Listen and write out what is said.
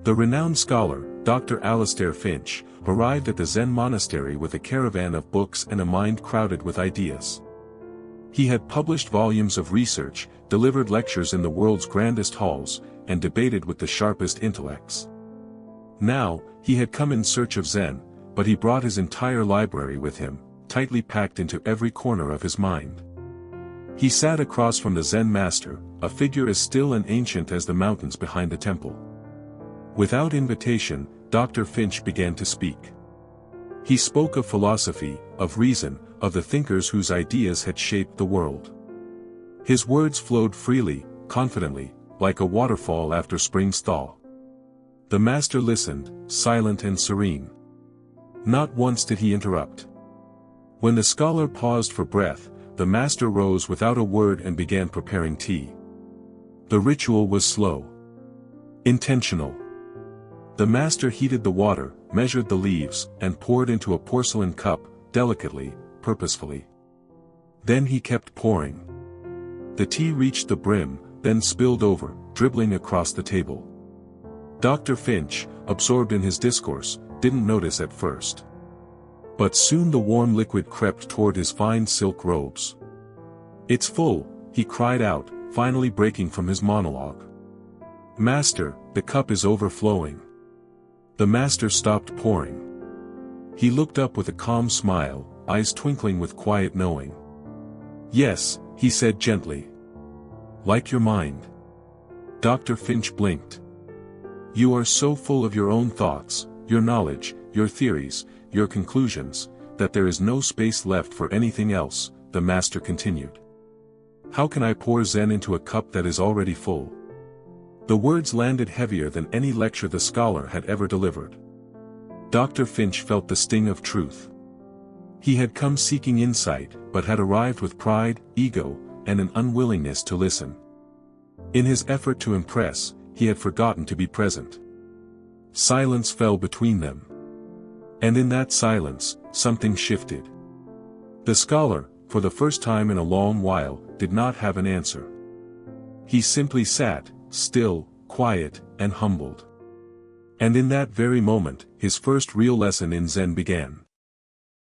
The renowned scholar, Dr. Alastair Finch, arrived at the Zen monastery with a caravan of books and a mind crowded with ideas. He had published volumes of research, delivered lectures in the world's grandest halls, and debated with the sharpest intellects. Now, he had come in search of Zen, but he brought his entire library with him, tightly packed into every corner of his mind. He sat across from the Zen master, a figure as still and ancient as the mountains behind the temple. Without invitation, Dr. Finch began to speak. He spoke of philosophy, of reason, of the thinkers whose ideas had shaped the world. His words flowed freely, confidently, like a waterfall after spring's thaw. The master listened, silent and serene. Not once did he interrupt. When the scholar paused for breath, the master rose without a word and began preparing tea. The ritual was slow, intentional. The master heated the water, measured the leaves, and poured into a porcelain cup, delicately, purposefully. Then he kept pouring. The tea reached the brim, then spilled over, dribbling across the table. Dr. Finch, absorbed in his discourse, didn't notice at first. But soon the warm liquid crept toward his fine silk robes. "It's full," he cried out, finally breaking from his monologue. "Master, the cup is overflowing." The master stopped pouring. He looked up with a calm smile, eyes twinkling with quiet knowing. "Yes," he said gently. "Like your mind." Dr. Finch blinked. "You are so full of your own thoughts, your knowledge, your theories, your conclusions, that there is no space left for anything else," the master continued. "How can I pour Zen into a cup that is already full?" The words landed heavier than any lecture the scholar had ever delivered. Dr. Finch felt the sting of truth. He had come seeking insight, but had arrived with pride, ego, and an unwillingness to listen. In his effort to impress, he had forgotten to be present. Silence fell between them. And in that silence, something shifted. The scholar, for the first time in a long while, did not have an answer. He simply sat, still, quiet, and humbled. And in that very moment, his first real lesson in Zen began.